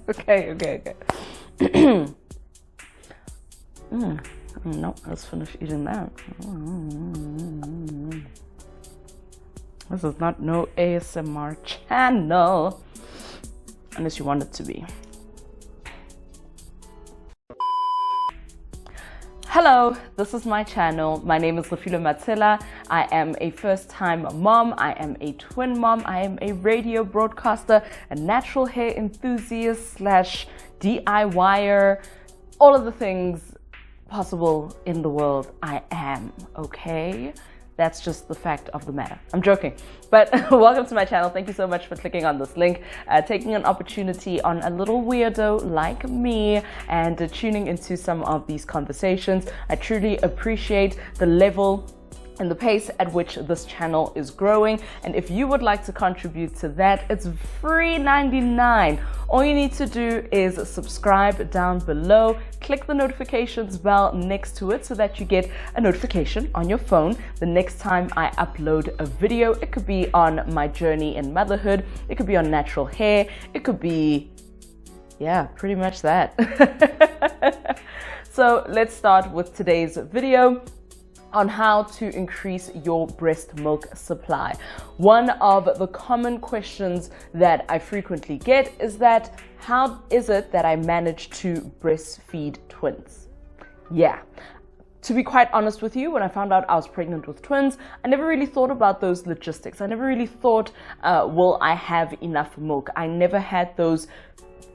Okay. No, let's finish eating that. This is not no ASMR channel, unless you want it to be. Hello, this is my channel. My name is Fifi. I am a first-time mom. I am a twin mom. I am a radio broadcaster, a natural hair enthusiast slash DIYer, all of the things possible in the world. I am, okay? That's just the fact of the matter. I'm joking, but welcome to my channel. Thank you so much for clicking on this link, taking an opportunity on a little weirdo like me and tuning into some of these conversations. I truly appreciate the level and the pace at which this channel is growing. And if you would like to contribute to that, it's free 99. All you need to do is subscribe down below, click the notifications bell next to it so that you get a notification on your phone the next time I upload a video. It could be on my journey in motherhood, it could be on natural hair, it could be, yeah, pretty much that. So let's start with today's video on how to increase your breast milk supply. One of the common questions that I frequently get is that, how is it that I manage to breastfeed twins? Yeah. To be quite honest with you, when I found out I was pregnant with twins, I never really thought about those logistics. I never really thought, will I have enough milk? I never had those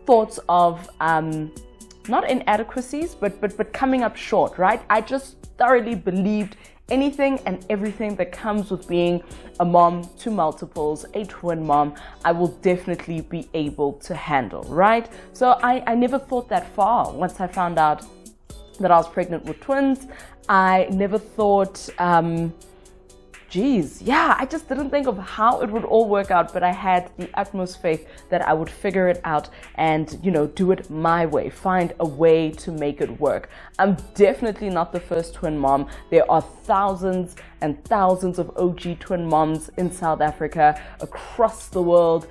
thoughts of, not inadequacies, but coming up short, right? I just thoroughly believed anything and everything that comes with being a mom to multiples, a twin mom, I will definitely be able to handle, right? So I never thought that far. Once I found out that I was pregnant with twins, I never thought, geez, yeah, I just didn't think of how it would all work out, but I had the utmost faith that I would figure it out and, you know, do it my way, find a way to make it work. I'm definitely not the first twin mom. There are thousands and thousands of OG twin moms in South Africa, across the world,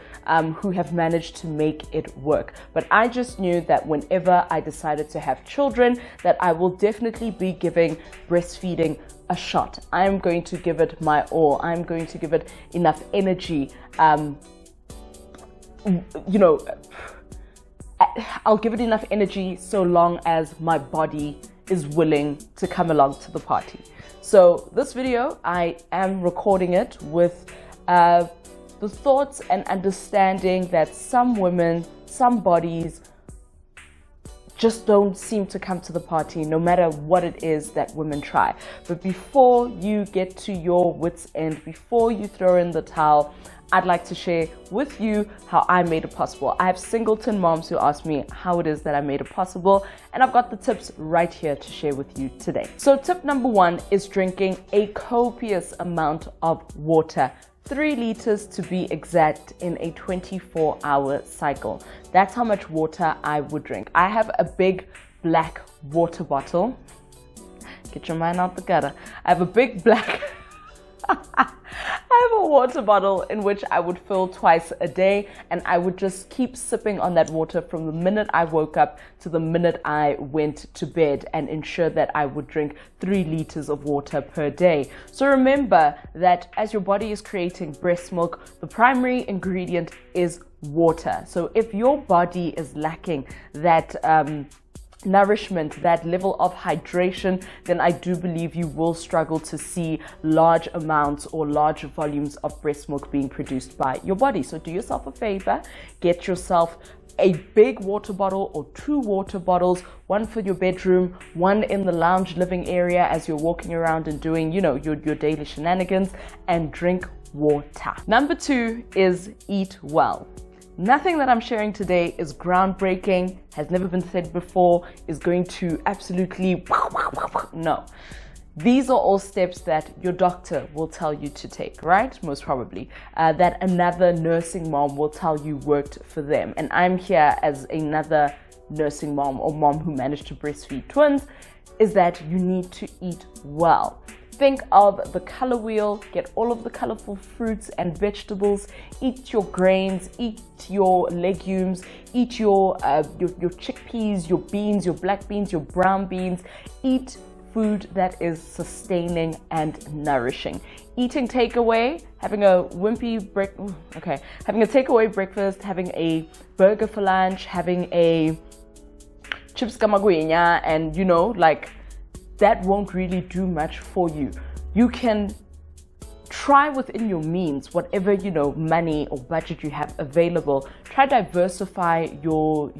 who have managed to make it work. But I just knew that whenever I decided to have children, that I will definitely be giving breastfeeding a shot. I'm going to give it my all. I'm going to give it enough energy. You know, I'll give it enough energy so long as my body is willing to come along to the party. So this video, I am recording it with the thoughts and understanding that some women, some bodies just don't seem to come to the party no matter what it is that women try. But before you get to your wits' end, before you throw in the towel, I'd like to share with you how I made it possible. I have singleton moms who ask me how it is that I made it possible, and I've got the tips right here to share with you today. So tip number one is drinking a copious amount of water. 3 liters to be exact in a 24-hour cycle. That's how much water I would drink. I have a big black water bottle. Get your mind out the gutter. I have a big black I have a water bottle in which I would fill twice a day, and I would just keep sipping on that water from the minute I woke up to the minute I went to bed, and ensure that I would drink 3 liters of water per day. So remember that as your body is creating breast milk, the primary ingredient is water. So if your body is lacking that nourishment, that level of hydration, then I do believe you will struggle to see large amounts or large volumes of breast milk being produced by your body. So do yourself a favor, get yourself a big water bottle or 2 water bottles, one for your bedroom, one in the lounge living area as you're walking around and doing, you know, your daily shenanigans, and drink water. Number 2 is eat well. Nothing that I'm sharing today is groundbreaking, has never been said before, is going to absolutely, no. These are all steps that your doctor will tell you to take, right? Most probably. That another nursing mom will tell you worked for them. And I'm here as another nursing mom or mom who managed to breastfeed twins, is that you need to eat well. think of the color wheel, get all of the colorful fruits and vegetables, eat your grains, eat your legumes, eat your chickpeas, your beans, your black beans, your brown beans, eat food that is sustaining and nourishing. Eating takeaway, having a takeaway breakfast, having a burger for lunch, having a chips kamagwinya, and that won't really do much for you. You can try within your means, whatever money or budget you have available. Try diversify your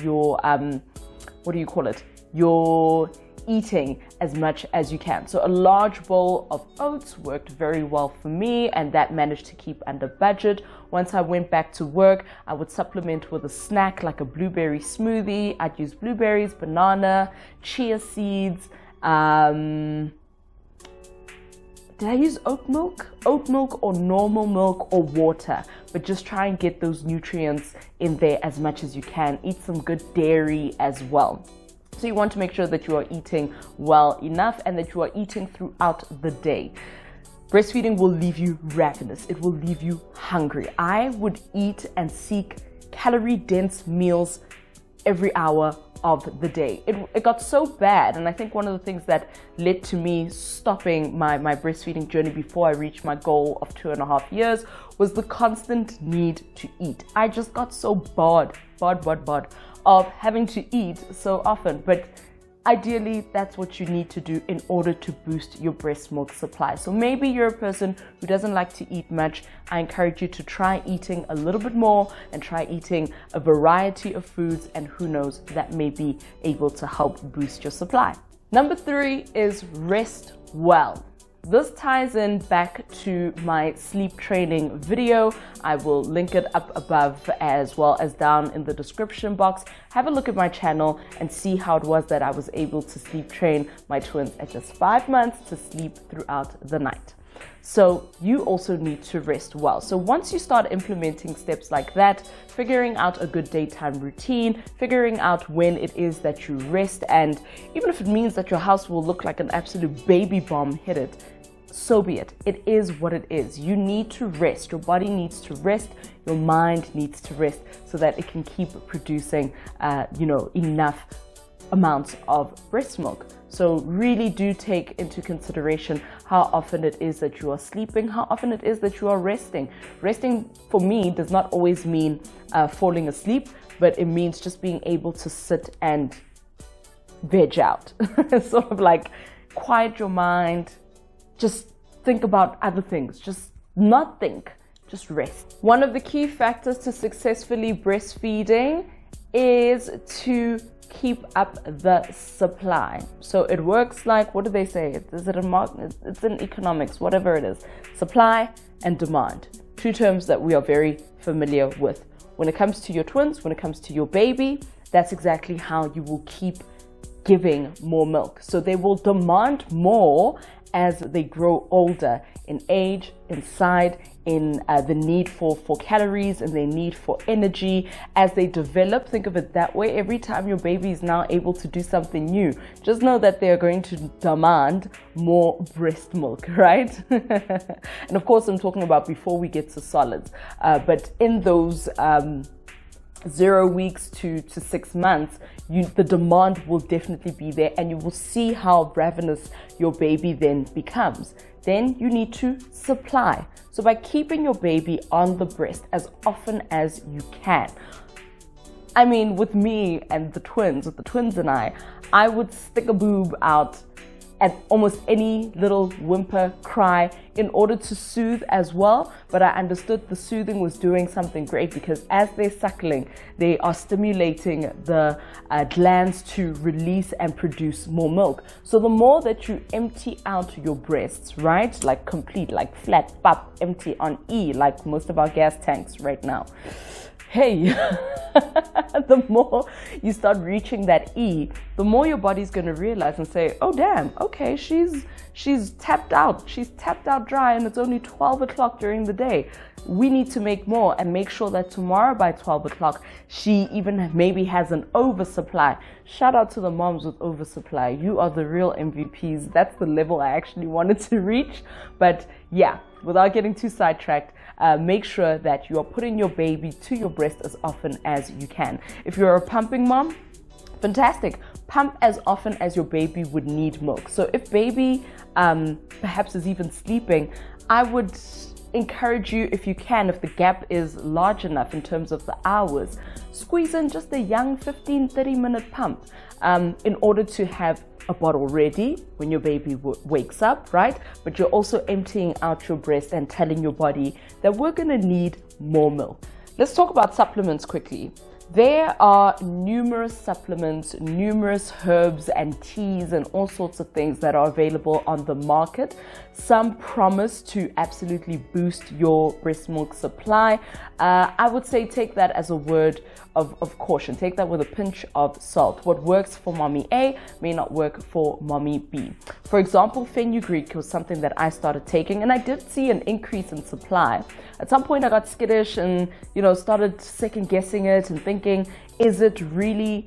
your eating as much as you can. So a large bowl of oats worked very well for me, and that managed to keep under budget. Once I went back to work, I would supplement with a snack like a blueberry smoothie. I'd use blueberries, banana, chia seeds. Did I use oat milk? Oat milk or normal milk or water, but just try and get those nutrients in there as much as you can. Eat some good dairy as well. So you want to make sure that you are eating well enough and that you are eating throughout the day. Breastfeeding will leave you ravenous. It will leave you hungry. I would eat and seek calorie-dense meals every hour of the day. It got so bad, and I think one of the things that led to me stopping my breastfeeding journey before I reached my goal of 2.5 years was the constant need to eat. I just got so bored of having to eat so often. But ideally, that's what you need to do in order to boost your breast milk supply. So maybe you're a person who doesn't like to eat much. I encourage you to try eating a little bit more and try eating a variety of foods, and who knows, that may be able to help boost your supply. Number 3 is rest well. This ties in back to my sleep training video. I will link it up above as well as down in the description box. Have a look at my channel and see how it was that I was able to sleep train my twins at just 5 months to sleep throughout the night. So you also need to rest well. So once you start implementing steps like that, figuring out a good daytime routine, figuring out when it is that you rest, and even if it means that your house will look like an absolute baby bomb hit it, so be it. It is what it is. You need to rest. Your body needs to rest. Your mind needs to rest so that it can keep producing, enough amounts of breast milk. So really do take into consideration how often it is that you are sleeping, how often it is that you are resting. Resting for me does not always mean falling asleep, but it means just being able to sit and veg out. Sort of like quiet your mind, just think about other things, just not think, just rest. One of the key factors to successfully breastfeeding is to keep up the supply. So it works like, what do they say? Is it a market? It's in economics, whatever it is. Supply and demand. Two terms that we are very familiar with. When it comes to your twins, when it comes to your baby, that's exactly how you will keep giving more milk. So they will demand more as they grow older in age, in size, in the need for calories and their need for energy. As they develop, think of it that way. Every time your baby is now able to do something new, just know that they are going to demand more breast milk, right? And of course, I'm talking about before we get to solids. But in those 0 weeks to 6 months, the demand will definitely be there, and you will see how ravenous your baby then becomes. Then you need to supply. So by keeping your baby on the breast as often as you can. I mean, with me and the twins, and I would stick a boob out at almost any little whimper, cry, in order to soothe as well. But I understood the soothing was doing something great, because as they're suckling, they are stimulating the glands to release and produce more milk. So the more that you empty out your breasts, right, like complete, like flat, pop, empty on E, like most of our gas tanks right now. Hey, the more you start reaching that E, the more your body's going to realize and say, oh damn, okay, she's tapped out. She's tapped out dry and it's only 12 o'clock during the day. We need to make more and make sure that tomorrow by 12 o'clock, she even maybe has an oversupply. Shout out to the moms with oversupply. You are the real MVPs. That's the level I actually wanted to reach. But yeah, without getting too sidetracked, make sure that you are putting your baby to your breast as often as you can. If you're a pumping mom, fantastic. Pump as often as your baby would need milk. So if baby perhaps is even sleeping, I would encourage you, if you can, if the gap is large enough in terms of the hours, squeeze in just a young 15-30 minute pump in order to have a bottle ready when your baby wakes up, right? But you're also emptying out your breast and telling your body that we're going to need more milk. Let's talk about supplements quickly. There are numerous supplements, numerous herbs and teas and all sorts of things that are available on the market. Some promise to absolutely boost your breast milk supply. I would say take that as a word of caution. Take that with a pinch of salt. What works for mommy A may not work for mommy B. For example, fenugreek was something that I started taking and I did see an increase in supply. At some point I got skittish and, started second guessing it and thinking, is it really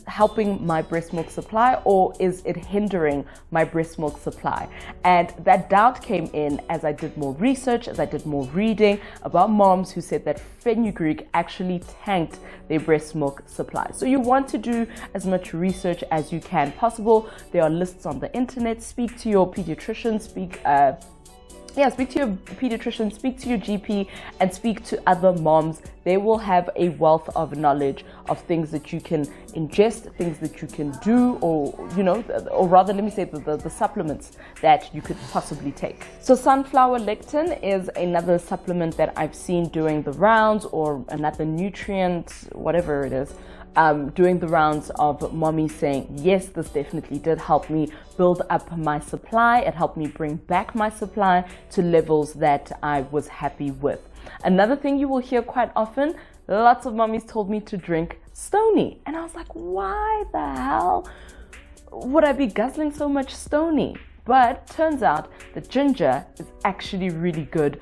helping my breast milk supply or is it hindering my breast milk supply? And that doubt came in as I did more research, as I did more reading about moms who said that fenugreek actually tanked their breast milk supply. So you want to do as much research as you can possible. There are lists on the internet. Speak to your pediatrician, speak to your pediatrician, speak to your GP, and speak to other moms. They will have a wealth of knowledge of things that you can ingest, things that you can do, or rather, let me say the supplements that you could possibly take. So sunflower lectin is another supplement that I've seen doing the rounds, or another nutrient, whatever it is, doing the rounds of mommy saying, yes, this definitely did help me build up my supply. It helped me bring back my supply to levels that I was happy with. Another thing you will hear quite often, lots of mommies told me to drink Stony. And I was like, why the hell would I be guzzling so much Stony? But turns out that ginger is actually really good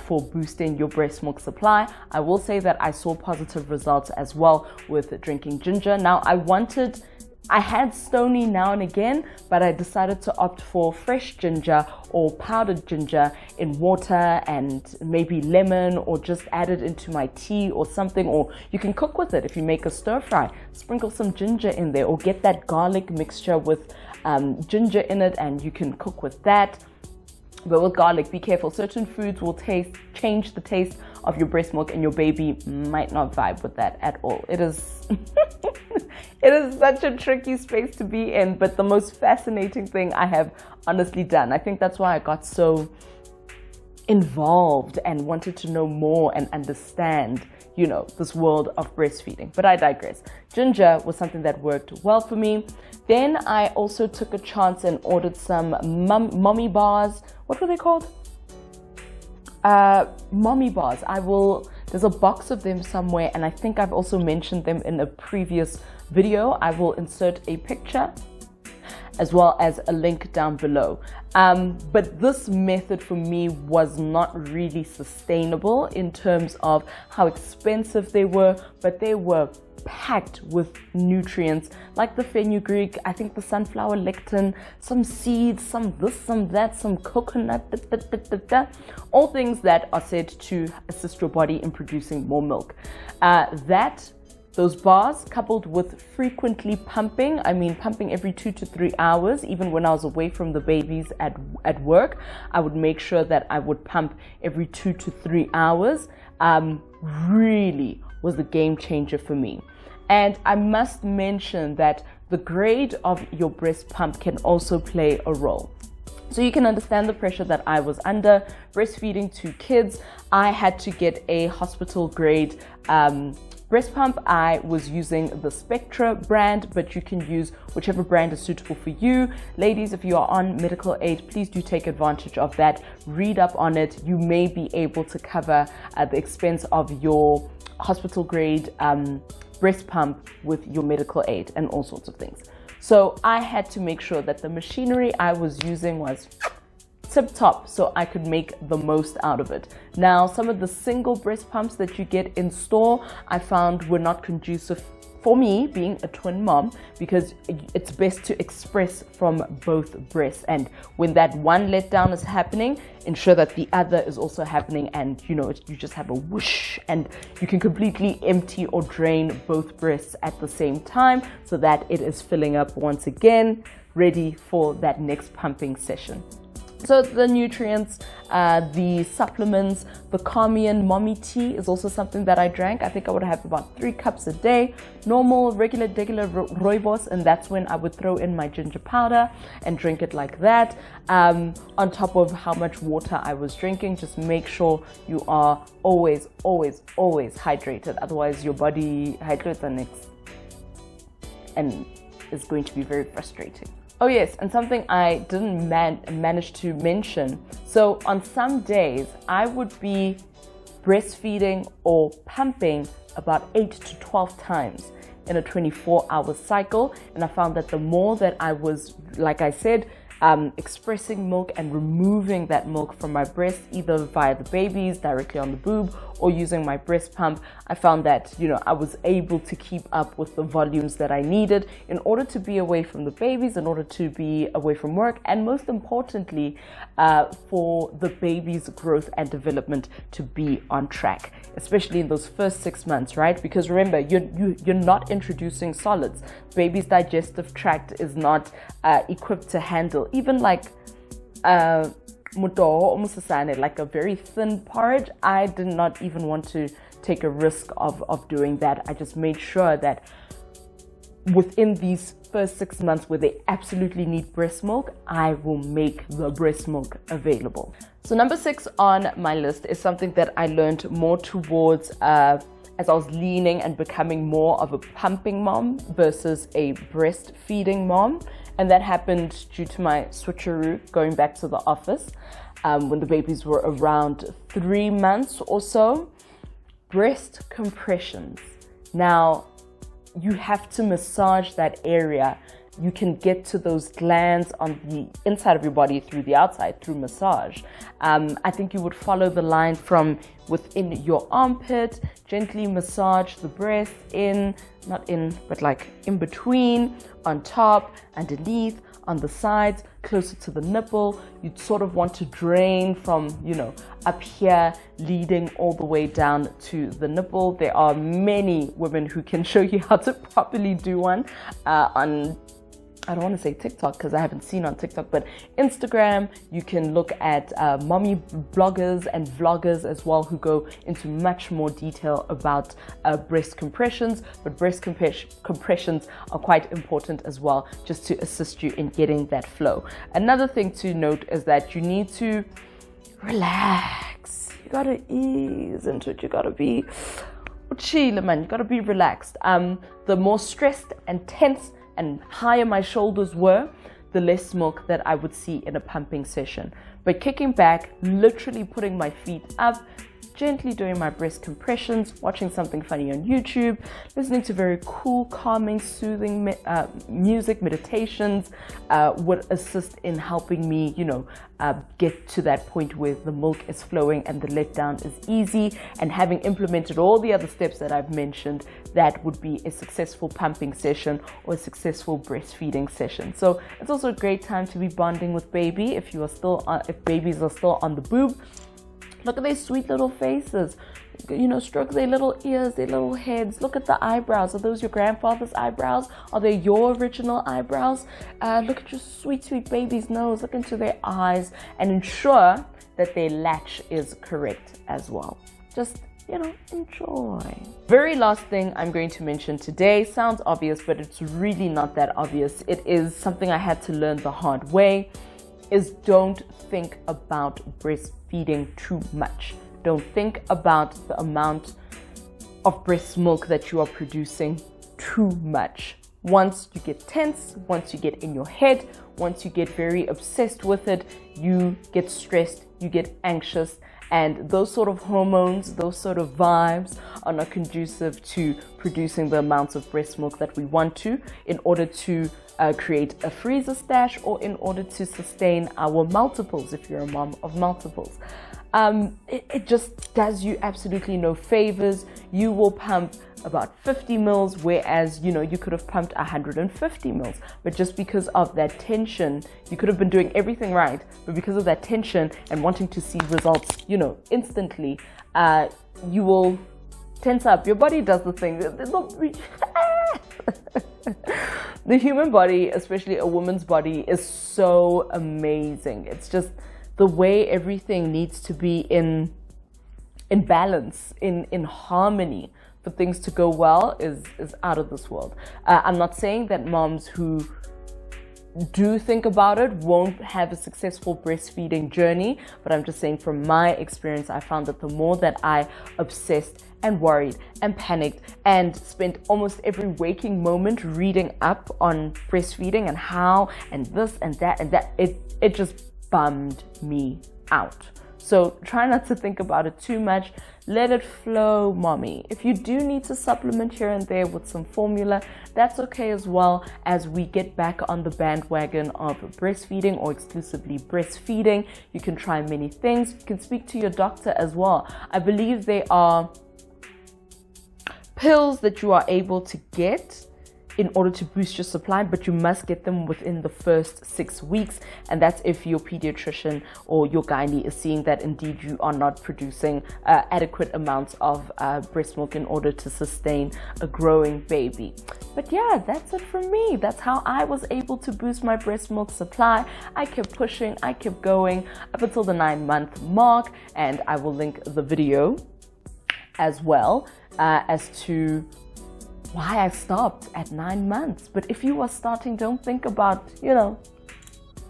for boosting your breast milk supply. I will say that I saw positive results as well with drinking ginger. Now I had Stony now and again, but I decided to opt for fresh ginger or powdered ginger in water and maybe lemon, or just add it into my tea or something. Or you can cook with it. If you make a stir fry, sprinkle some ginger in there, or get that garlic mixture with ginger in it and you can cook with that. But with garlic, be careful. Certain foods will change the taste of your breast milk, and your baby might not vibe with that at all. It is it is such a tricky space to be in, but the most fascinating thing I have honestly done. I think that's why I got so involved and wanted to know more and understand, this world of breastfeeding. But I digress. Ginger was something that worked well for me. Then I also took a chance and ordered some mommy bars. What were they called? Mommy bars. There's a box of them somewhere, and I think I've also mentioned them in a previous video. I will insert a picture as well as a link down below. But this method for me was not really sustainable in terms of how expensive they were, but they were packed with nutrients like the fenugreek, I think the sunflower lectin, some seeds, some this, some that, some coconut, all things that are said to assist your body in producing more milk. Those bars, coupled with frequently pumping, pumping every 2 to 3 hours, even when I was away from the babies at work, I would make sure that I would pump every 2 to 3 hours, really was the game changer for me. And I must mention that the grade of your breast pump can also play a role. So you can understand the pressure that I was under breastfeeding 2 kids. I had to get a hospital grade breast pump. I was using the Spectra brand, but you can use whichever brand is suitable for you. Ladies, if you are on medical aid, please do take advantage of that. Read up on it. You may be able to cover the expense of your hospital grade breast pump with your medical aid and all sorts of things. So I had to make sure that the machinery I was using was tip top so I could make the most out of it. Now, some of the single breast pumps that you get in store, I found were not conducive for me being a twin mom, because it's best to express from both breasts, and when that one letdown is happening, ensure that the other is also happening, and you just have a whoosh and you can completely empty or drain both breasts at the same time so that it is filling up once again, ready for that next pumping session. So the nutrients, the supplements, the Carmian mommy tea is also something that I drank. I think I would have about 3 cups a day, normal, regular rooibos, and that's when I would throw in my ginger powder and drink it like that. On top of how much water I was drinking, just make sure you are always hydrated. Otherwise, your body hydrates and is going to be very frustrating. Oh yes, and something I didn't manage to mention. So on some days, I would be breastfeeding or pumping about 8 to 12 times in a 24-hour cycle. And I found that the more that I was, like I said, expressing milk and removing that milk from my breast, either via the babies, directly on the boob, or using my breast pump, I found that, I was able to keep up with the volumes that I needed in order to be away from the babies, in order to be away from work, and most importantly, for the baby's growth and development to be on track, especially in those first 6 months, right? Because remember, you're not introducing solids. Baby's digestive tract is not equipped to handle even like like a very thin porridge. I did not even want to take a risk of doing that. I just made sure that within these first 6 months where they absolutely need breast milk, I will make the breast milk available. So number 6 on my list is something that I learned more towards as I was leaning and becoming more of a pumping mom versus a breastfeeding mom. And that happened due to my switcheroo going back to the office when the babies were around 3 months or so. Breast compressions. Now, you have to massage that area. You can get to those glands on the inside of your body through the outside, through massage. I think you would follow the line from within your armpit, gently massage the breast not in, but like in between, on top, underneath, on the sides, closer to the nipple. You'd sort of want to drain from, up here, leading all the way down to the nipple. There are many women who can show you how to properly do one on, I don't want to say TikTok because I haven't seen on TikTok, but Instagram. You can look at mommy bloggers and vloggers as well who go into much more detail about breast compressions, but breast compressions are quite important as well, just to assist you in getting that flow. Another thing to note is that you need to relax. You gotta ease into it. You gotta be chill, man. You gotta be relaxed. The more stressed and tense and higher my shoulders were, the less milk that I would see in a pumping session. But kicking back, literally putting my feet up, gently doing my breast compressions, watching something funny on YouTube, listening to very cool, calming, soothing music, meditations would assist in helping me, get to that point where the milk is flowing and the letdown is easy. And having implemented all the other steps that I've mentioned, that would be a successful pumping session or a successful breastfeeding session. So it's also a great time to be bonding with baby if babies are still on the boob. Look at their sweet little faces, stroke their little ears, their little heads. Look at the eyebrows. Are those your grandfather's eyebrows? Are they your original eyebrows? Look at your sweet, sweet baby's nose. Look into their eyes and ensure that their latch is correct as well. Just, enjoy. Very last thing I'm going to mention today sounds obvious, but it's really not that obvious. It is something I had to learn the hard way, is don't think about breastfeeding too much. Don't think about the amount of breast milk that you are producing too much. Once you get tense, once you get in your head, once you get very obsessed with it, you get stressed, you get anxious, And those sort of hormones, those sort of vibes are not conducive to producing the amounts of breast milk that we want to in order to create a freezer stash or in order to sustain our multiples if you're a mom of multiples. It just does you absolutely no favors. You will pump about 50 mils, whereas, you know, you could have pumped 150 mils. But just because of that tension, you could have been doing everything right, but because of that tension and wanting to see results, you know, instantly, you will tense up. Your body does the thing. The human body, especially a woman's body, is so amazing. It's just the way everything needs to be in balance, in harmony for things to go well is out of this world. I'm not saying that moms who do think about it won't have a successful breastfeeding journey, but I'm just saying from my experience, I found that the more that I obsessed and worried and panicked and spent almost every waking moment reading up on breastfeeding and how and this and that, it just bummed me out. So try not to think about it too much. Let it flow, mommy. If you do need to supplement here and there with some formula, that's okay as well, as we get back on the bandwagon of breastfeeding or exclusively breastfeeding. You can try many things. You can speak to your doctor as well. I believe there are pills that you are able to get in order to boost your supply, but you must get them within the first 6 weeks. And that's if your pediatrician or your gynae is seeing that indeed you are not producing adequate amounts of breast milk in order to sustain a growing baby. But yeah, that's it from me. That's how I was able to boost my breast milk supply. I kept pushing, I kept going up until the 9-month mark, and I will link the video as well as to why I stopped at 9 months. But if you are starting, don't think about, you know,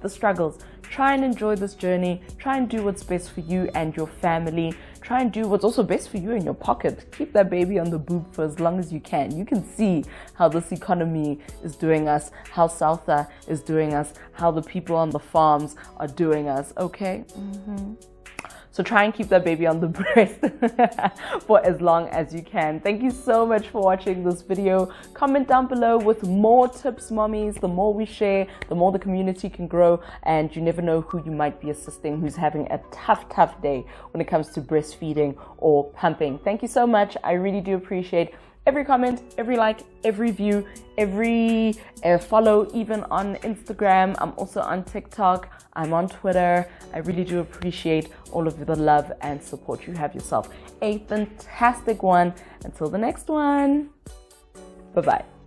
the struggles. Try and enjoy this journey. Try and do what's best for you and your family. Try and do what's also best for you in your pocket. Keep that baby on the boob for as long as you can. You can see how this economy is doing us, how South is doing us, how the people on the farms are doing us, okay? So try and keep that baby on the breast for as long as you can. Thank you so much for watching this video. Comment down below with more tips, mommies. The more we share, the more the community can grow, and you never know who you might be assisting who's having a tough day when it comes to breastfeeding or pumping. Thank you so much. I really do appreciate every comment, every like, every view, every follow, even on Instagram. I'm also on TikTok. I'm on Twitter. I really do appreciate all of the love and support. You have yourself a fantastic one. Until the next one. Bye-bye.